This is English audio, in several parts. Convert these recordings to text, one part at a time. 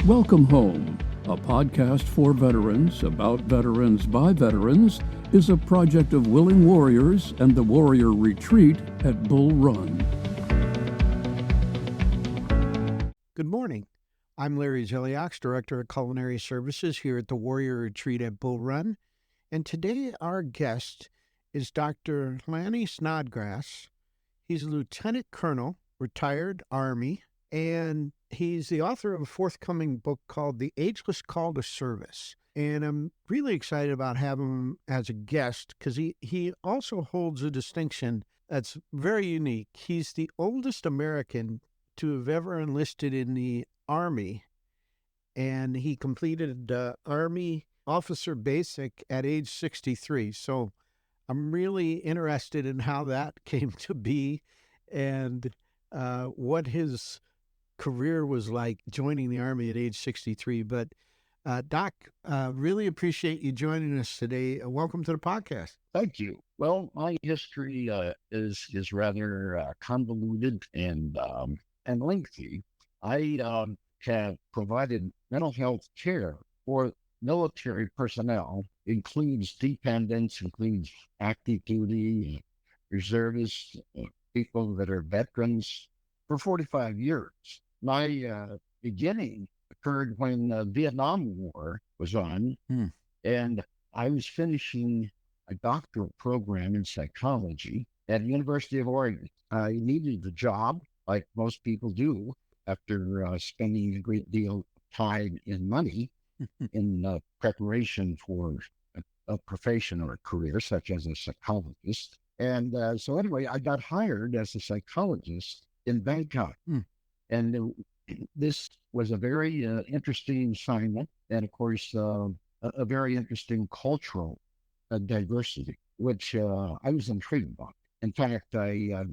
Welcome Home, a podcast for veterans, about veterans by veterans, is a project of Willing Warriors and the Warrior Retreat at Bull Run. Good morning. I'm Larry Zeliaks, Director of Culinary Services here at the Warrior Retreat at Bull Run, and today our guest is Dr. Lanny Snodgrass. He's a Lieutenant Colonel, retired Army, and he's the author of a forthcoming book called The Ageless Call to Service. And I'm really excited about having him as a guest because he also holds a distinction that's very unique. He's the oldest American to have ever enlisted in the Army, and he completed Army Officer Basic at age 63. So I'm really interested in how that came to be and what his career was like joining the Army at age 63. But Doc, really appreciate you joining us today. Welcome to the podcast. Thank you. Well, my history is rather convoluted and lengthy. I have provided mental health care for military personnel, includes dependents, includes active duty, reservists, people that are veterans, for 45 years. My beginning occurred when the Vietnam War was on, and I was finishing a doctoral program in psychology at the University of Oregon. I needed a job, like most people do, after spending a great deal of time and money in preparation for a profession or a career, such as a psychologist. And so anyway, I got hired as a psychologist in Bangkok. And this was a very interesting assignment, and of course, a very interesting cultural diversity, which I was intrigued by. In fact, I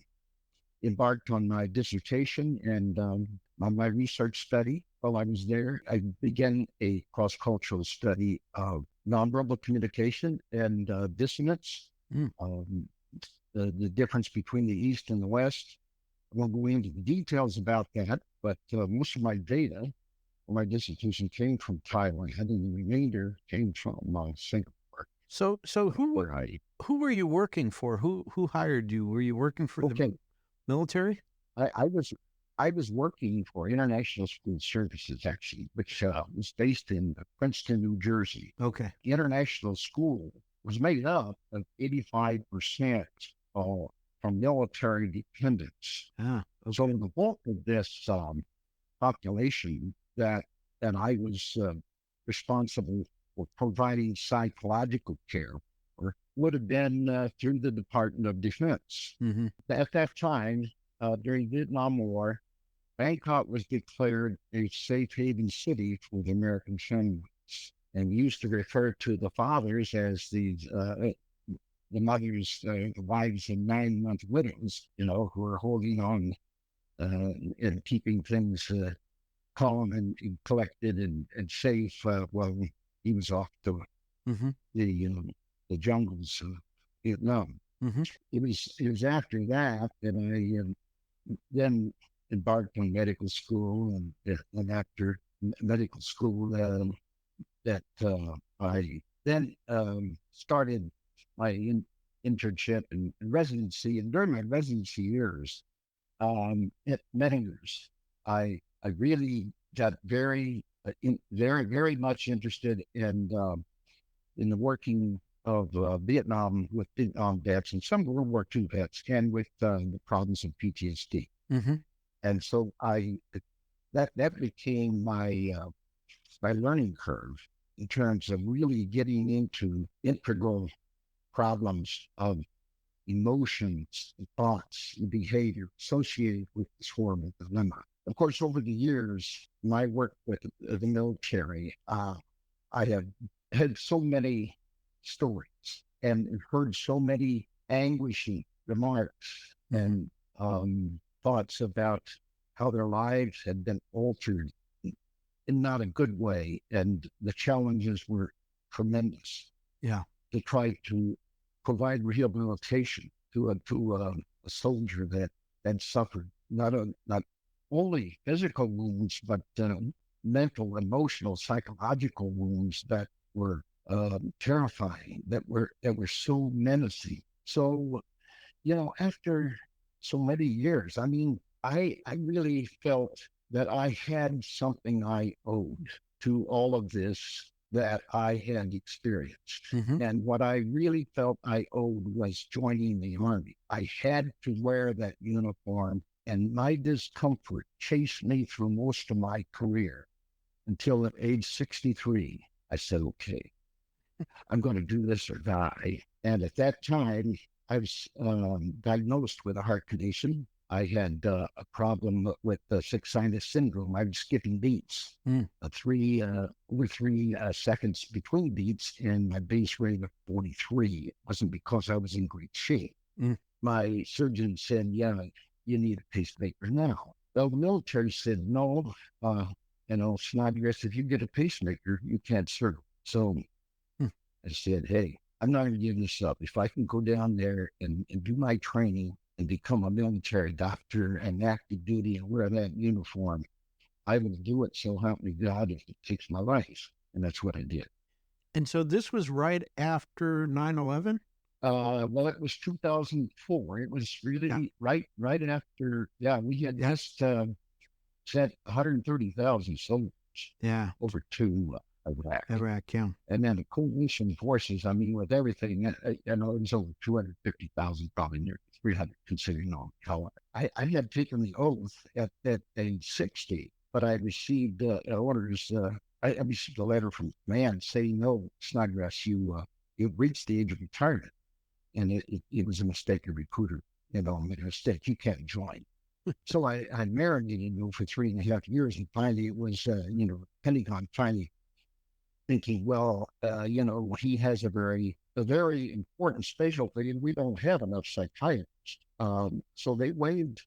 embarked on my dissertation and on my research study while I was there. I began a cross-cultural study of nonverbal communication and dissonance, the difference between the East and the West. I won't go into the details about that, but most of my data for my dissertation came from Thailand, and the remainder came from Singapore. So who were you working for? Who hired you? Were you working for the military? I was working for International School Services, actually, which was based in Princeton, New Jersey. Okay. The International School was made up of 85% from military dependents. So in the bulk of this population that I was responsible for providing psychological care for would have been through the Department of Defense. At that time, during the Vietnam War, Bangkok was declared a safe haven city for the American families, and we used to refer to the fathers as the mothers, the wives and 9-month widows, who are holding on and keeping things calm and collected and safe while he was off to the jungles of Vietnam. It was after that I then embarked on medical school, and after medical school that I then started my internship and residency. And during my residency years at Mettingers, I really got very much interested in the working of Vietnam, with Vietnam vets and some World War II vets, and with the problems of PTSD. And so that became my learning curve in terms of really getting into integral problems of emotions, thoughts, and behavior associated with this horrible dilemma. Of course, over the years, my work with the military, I have had so many stories and heard so many anguishing remarks and thoughts about how their lives had been altered in not a good way, and the challenges were tremendous. To try to provide rehabilitation to a soldier that suffered not only physical wounds, but mental, emotional, psychological wounds that were terrifying, that were so menacing. So, after so many years, I mean, I really felt that I had something I owed to all of this that I had experienced. Mm-hmm. And what I really felt I owed was joining the Army. I had to wear that uniform, and my discomfort chased me through most of my career until at age 63. I said, okay, I'm going to do this or die. And at that time, I was diagnosed with a heart condition. I had a problem with sick sinus syndrome. I was skipping beats, over 3 seconds between beats, and my base rate of 43. It wasn't because I was in great shape. Mm. My surgeon said, "Yeah, you need a pacemaker now." Well, the military said, "No, Snodgrass, if you get a pacemaker, you can't serve." So I said, hey, I'm not going to give this up. If I can go down there and do my training and become a military doctor and active duty and wear that uniform, I will do it. So help me God if it takes my life. And that's what I did. And so this was right after 9/11? Well, it was 2004. It was really right after, we had just sent 130,000 soldiers over to Iraq. Yeah. And then the coalition forces, I mean, with everything, it was over 250,000, probably near 300, considering all how I had taken the oath at age 60, but I received orders. I received a letter from command saying, "No, Snodgrass, you've reached the age of retirement," and it was a mistake. A recruiter, made a mistake. You can't join. So I marinated for 3.5 years, and finally it was, Pentagon finally thinking, well, he has a very important specialty, and we don't have enough psychiatrists. So they waived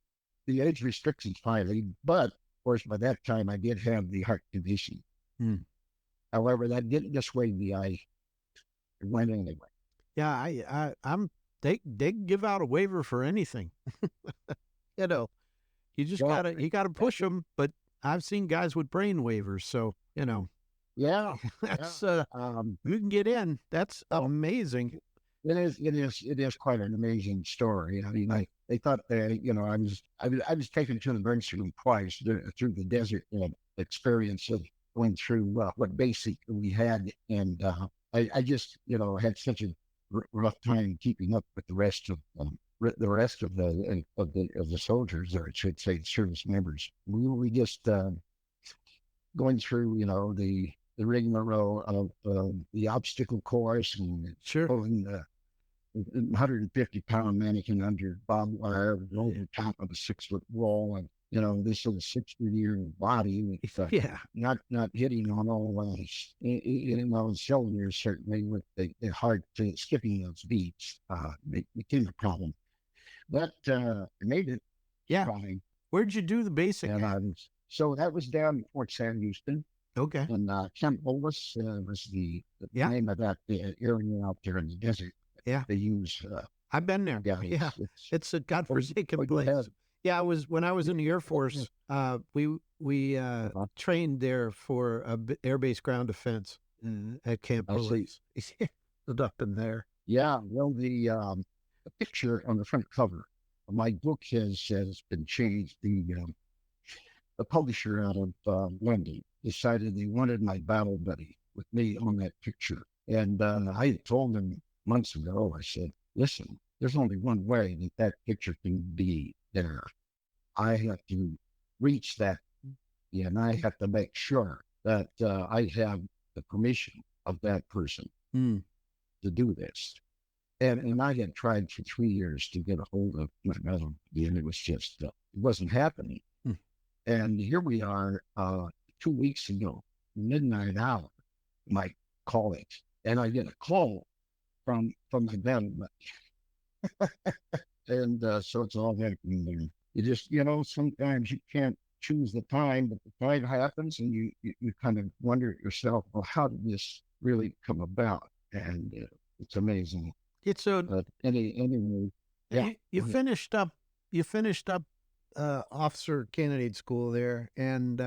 the age restrictions finally, but of course, by that time, I did have the heart condition. However, that didn't dissuade me. I went anyway. Yeah, they give out a waiver for anything. You just gotta push them. But I've seen guys with brain waivers, so Yeah, that's you can get in. That's amazing. It is quite an amazing story. I mean, they thought that I was taken to the emergency room twice through the desert experience of going through what basic we had, and I just had such a rough time keeping up with the rest of the soldiers, or I should say, service members. We were just going through the rigmarole of the obstacle course and pulling the 150-pound mannequin under barbed wire over top of a 6-foot wall, and this sort of 60-year body with not hitting on all cylinders, certainly with the hard skipping those beats became a problem. But I made it fine. Where'd you do the basic? And so that was down in Fort Sam Houston. Okay. And Camp Bolus was the name of that area out there in the desert. Yeah. They use. I've been there. Yeah. It's a godforsaken place. Yeah, when I was in the Air Force. We trained there for air base ground defense at Camp Bolus. Up in there. Yeah. Well, the picture on the front cover of my book has been changed. The publisher out of London decided they wanted my battle buddy with me on that picture. And I had told them months ago, I said, listen, there's only one way that picture can be there. I have to reach that, and I have to make sure that I have the permission of that person to do this. And I had tried for 3 years to get a hold of my medal, and it was just, it wasn't happening. And here we are 2 weeks ago, midnight hour, might call it, and I get a call from my battle buddy. And so it's all happening there. You just, sometimes you can't choose the time, but the time happens, and you kind of wonder yourself, well, how did this really come about? And it's amazing. It's so anyway. Yeah. You finished up officer candidate school there, and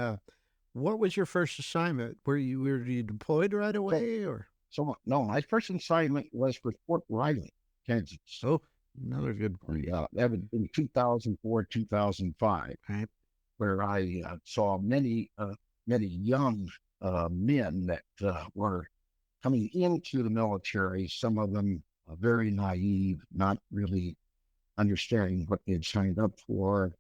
What was your first assignment? Were you deployed right away, or? So, no, my first assignment was for Fort Riley, Kansas. Oh, another good one. Yeah, that was in 2004, 2005, Right. where I saw many young men that were coming into the military, some of them very naive, not really understanding what they had signed up for.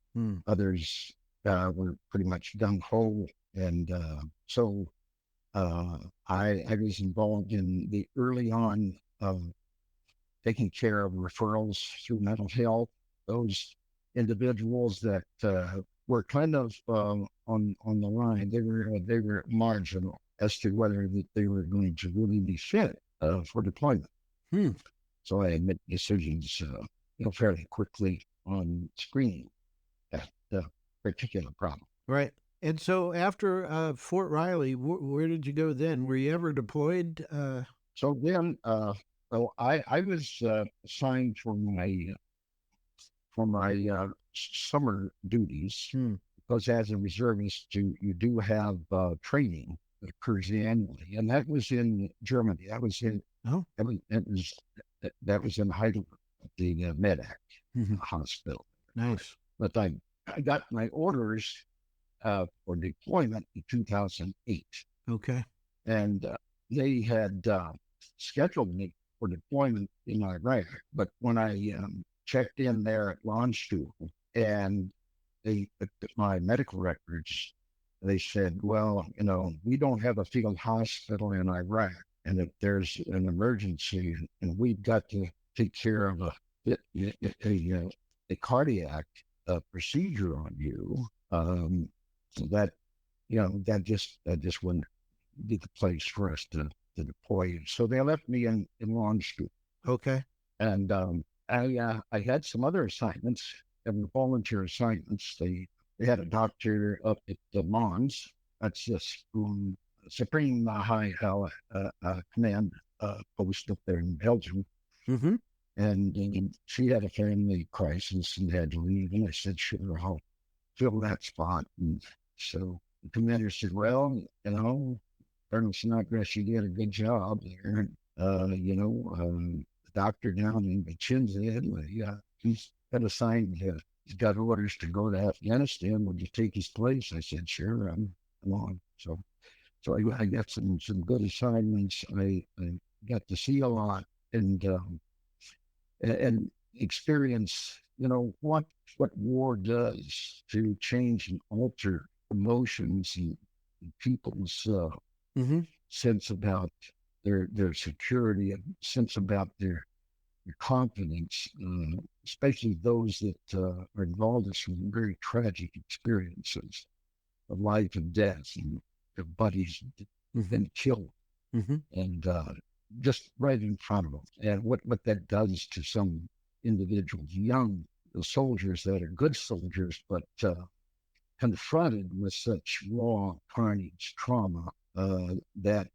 Others were pretty much gung-ho. And I was involved in the early on taking care of referrals through mental health. Those individuals that were kind of on the line, they were marginal as to whether that they were going to really be fit for deployment. So I made decisions, fairly quickly on screening that particular problem. Right. And so after Fort Riley, where did you go then? Were you ever deployed? So then, well, I was assigned for my summer duties because as a reservist, you do have training that occurs annually, and that was in Germany. That was in that was in Heidelberg, the Medac hospital. Nice. But I got my orders for deployment in 2008. Okay. And they had scheduled me for deployment in Iraq. But when I checked in there at launch school and they looked at my medical records, they said, well, we don't have a field hospital in Iraq. And if there's an emergency and we've got to take care of a cardiac procedure on you, so that just wouldn't be the place for us to deploy. So they left me in launch school. Okay. And I had some other assignments, volunteer assignments. They had a doctor up at the Mons. That's just Supreme High Command post up there in Belgium. Mm-hmm. And she had a family crisis and had to leave. And I said, sure, I'll fill that spot. And so the commander said, well, Colonel Snodgrass, you did a good job there. The doctor down in Chinzad, he's got assigned, he's got orders to go to Afghanistan. Would you take his place? I said, sure, I'm on. So I got some good assignments. I got to see a lot and experience, what war does to change and alter emotions and people's sense about their security and sense about their confidence, especially those that are involved in some very tragic experiences of life and death, and their buddies been killed, and just right in front of them. And what that does to some individuals, young soldiers that are good soldiers, but confronted with such raw carnage, trauma that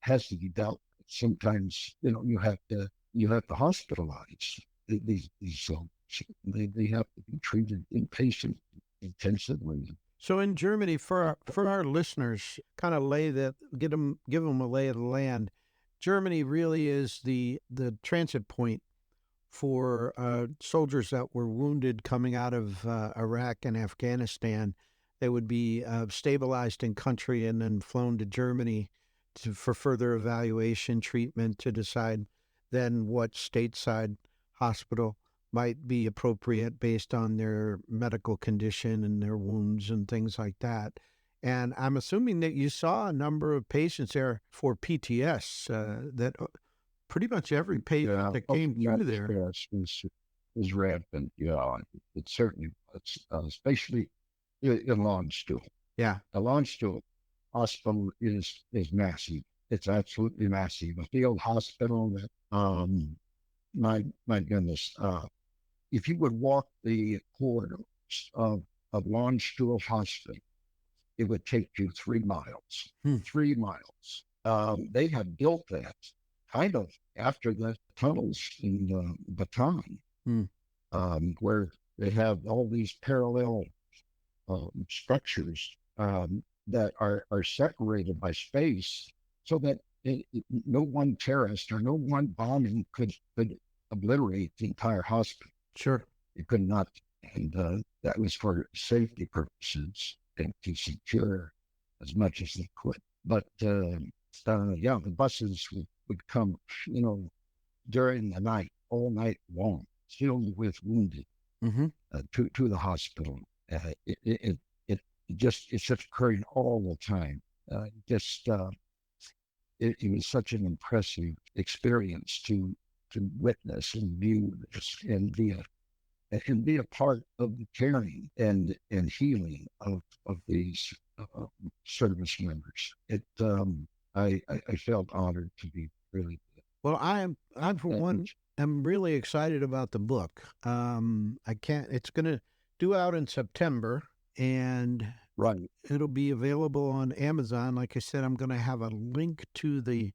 has to be dealt with. Sometimes you have to hospitalize these soldiers. They have to be treated inpatient intensively. So in Germany, for our listeners, kind of give them a lay of the land. Germany really is the transit point for soldiers that were wounded coming out of Iraq and Afghanistan. They would be stabilized in country and then flown to Germany for further evaluation, treatment, to decide then what stateside hospital might be appropriate based on their medical condition and their wounds and things like that. And I'm assuming that you saw a number of patients there for PTS, that pretty much every patient that came through there was rampant. Yeah, it certainly was, especially in launch school. Yeah, the launch school hospital is massive. It's absolutely massive. A field hospital that, my goodness, if you would walk the corridors of launch school hospital, it would take you 3 miles. 3 miles. They have built that kind of after the tunnels in Bataan, where they have all these parallel structures that are separated by space so that no one terrorist or no one bombing could obliterate the entire hospital. Sure. It could not. And that was for safety purposes and to secure as much as they could. But yeah, the buses would come, during the night, all night long, filled with wounded to the hospital. It's just occurring all the time. It was such an impressive experience to witness and view this and be a part of the caring and healing of these service members. I felt honored to be really. Well, I'm for one, I'm really excited about the book. It's going to due out in September, and right, it'll be available on Amazon. Like I said, I'm going to have a link to the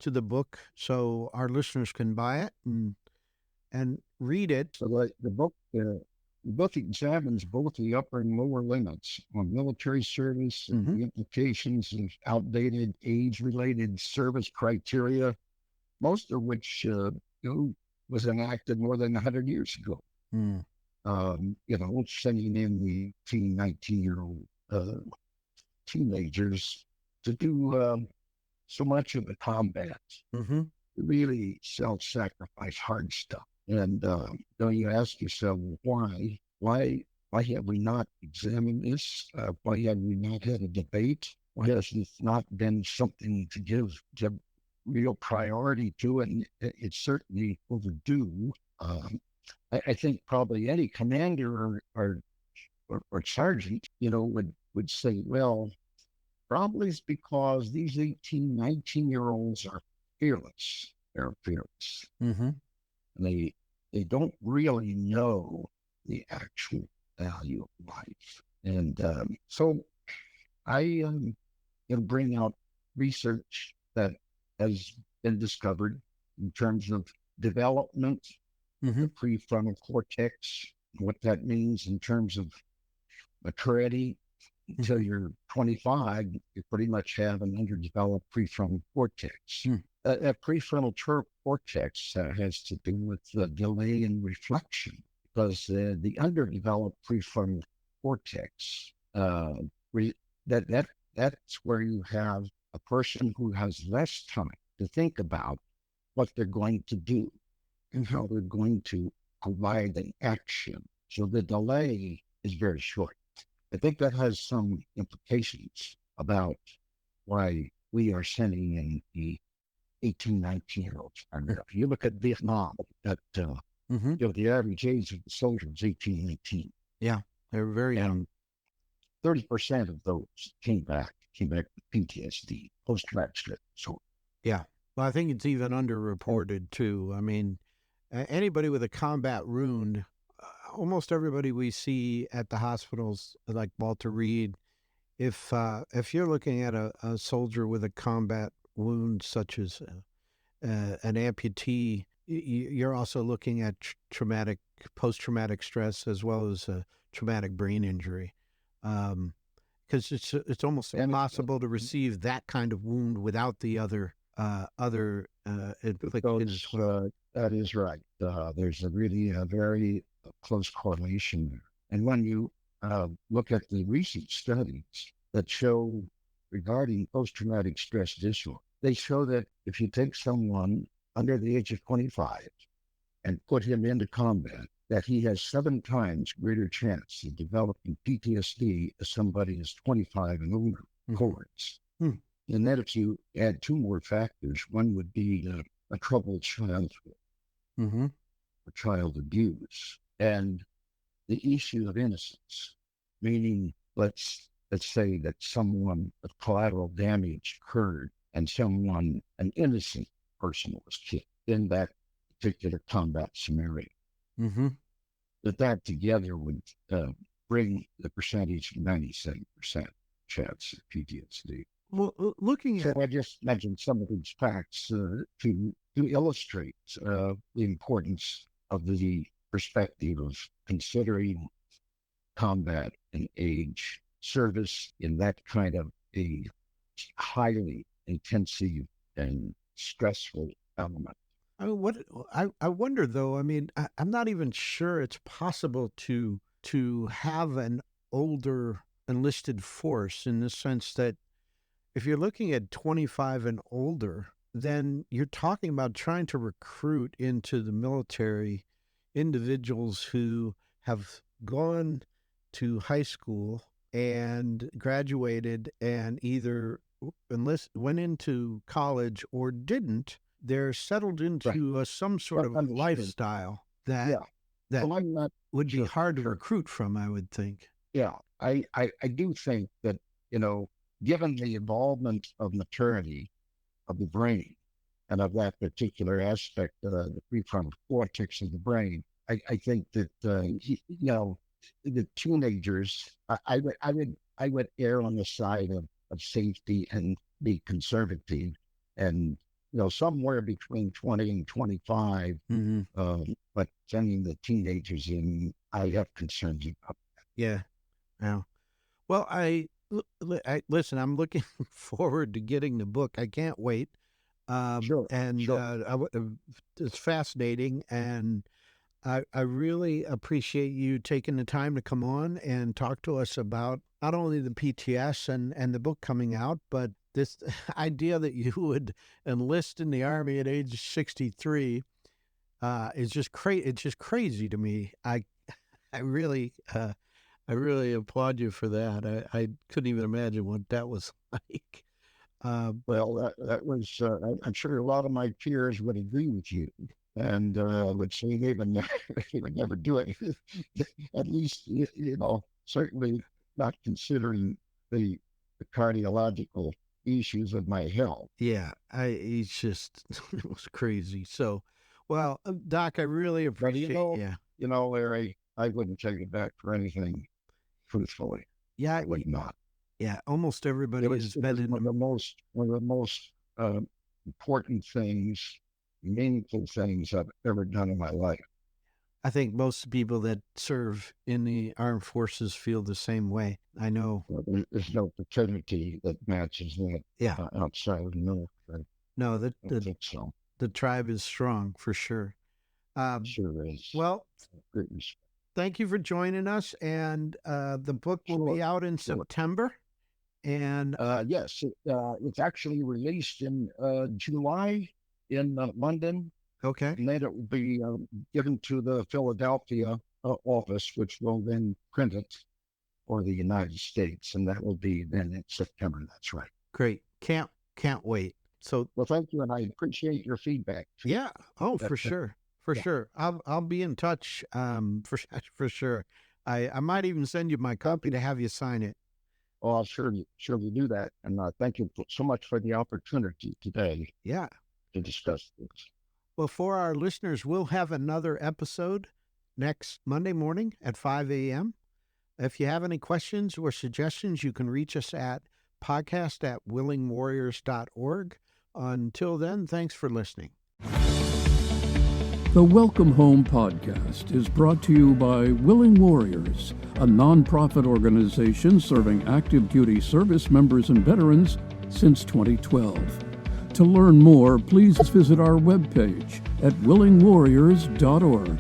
book so our listeners can buy it and read it. So the book examines both the upper and lower limits on military service and the implications of outdated age-related service criteria, most of which was enacted more than 100 years ago. Sending in the 18, 19-year-old teenagers to do so much of the combat, really self-sacrifice, hard stuff. And you ask yourself, why have we not examined this? Why have we not had a debate? Why has this not been something to give real priority to? And it's certainly overdue. I think probably any commander or sergeant, would say, well, probably it's because these 18, 19-year-olds are fearless. They're fearless. And they don't really know the actual value of life. And so I bring out research that has been discovered in terms of development, the prefrontal cortex, what that means in terms of maturity. Until you're 25, you pretty much have an underdeveloped prefrontal cortex. That prefrontal cortex has to do with the delay in reflection, because the underdeveloped prefrontal cortex, that's where you have a person who has less time to think about what they're going to do and how they're going to provide an action. So the delay is very short. I think that has some implications about why we are sending in the 18, 19-year-olds. If you look at Vietnam, the average age of the soldier was 18, 19. Yeah, they were very young. 30% of those came back with PTSD, post-traumatic stress disorder. Yeah. Well, I think it's even underreported too. I mean, anybody with a combat wound, almost everybody we see at the hospitals, like Walter Reed, if you're looking at a soldier with a combat wound, such as an amputee, you're also looking at post-traumatic stress as well as a traumatic brain injury, because it's almost impossible to receive that kind of wound without the other inflictions. That is right. There's a very close correlation there. And when you look at the recent studies that show regarding post-traumatic stress disorder, they show that if you take someone under the age of 25 and put him into combat, that he has 7 times greater chance of developing PTSD as somebody who's 25 and older cohorts. And that if you add 2 more factors, one would be a troubled childhood, or child abuse, and the issue of innocence, meaning let's say that a collateral damage occurred and an innocent person was killed in that particular combat scenario. That together would bring the percentage to 97% chance of PTSD. Well, I just mentioned some of these facts to illustrate the importance of the perspective of considering combat and age service in that kind of a highly intensive and stressful element. I wonder though. I mean, I'm not even sure it's possible to have an older enlisted force, in the sense that if you're looking at 25 and older, then you're talking about trying to recruit into the military individuals who have gone to high school and graduated and either went into college or didn't. They're settled into some sort of lifestyle that well, would be hard to recruit from, I would think. Yeah, I do think that, given the involvement of maternity, of the brain, and of that particular aspect, the prefrontal cortex of the brain, I think that, the teenagers, I would err on the side of safety and be conservative, and somewhere between 20 and 25. But sending the teenagers in, I have concerns about that. Yeah. Well, listen, I'm looking forward to getting the book. I can't wait. Sure. It's fascinating, and I really appreciate you taking the time to come on and talk to us about not only the PTS and the book coming out, but this idea that you would enlist in the Army at age 63 is just It's just crazy to me. I really applaud you for that. I couldn't even imagine what that was like. Well, that was, I'm sure a lot of my peers would agree with you, and would say they would never do it. At least, certainly not considering the cardiological issues of my health. Yeah, it was crazy. So, well, Doc, I really appreciate it. Larry, I wouldn't take it back for anything, truthfully. Yeah, I would not. Yeah, almost everybody has been in one of the most important things, meaningful things I've ever done in my life. I think most people that serve in the armed forces feel the same way. I know. Well, there's no fraternity that matches that outside of the military. No, I think so. The tribe is strong, for sure. Sure is. Well, thank you for joining us, and the book will be out in September. And yes, it's actually released in July in London. Okay. And then it will be given to the Philadelphia office, which will then print it for the United States, and that will be then in September. That's right. Great. Can't wait. So, well, thank you, and I appreciate your feedback. Yeah. Oh, for sure. Sure. I'll be in touch. For sure. I might even send you my copy to have you sign it. Oh, I'll surely do that. And thank you so much for the opportunity today. Yeah. To discuss this. Well, for our listeners, we'll have another episode next Monday morning at 5 a.m. If you have any questions or suggestions, you can reach us at podcast@willingwarriors.org. Until then, thanks for listening. The Welcome Home podcast is brought to you by Willing Warriors, a nonprofit organization serving active duty service members and veterans since 2012. To learn more, please visit our webpage at willingwarriors.org.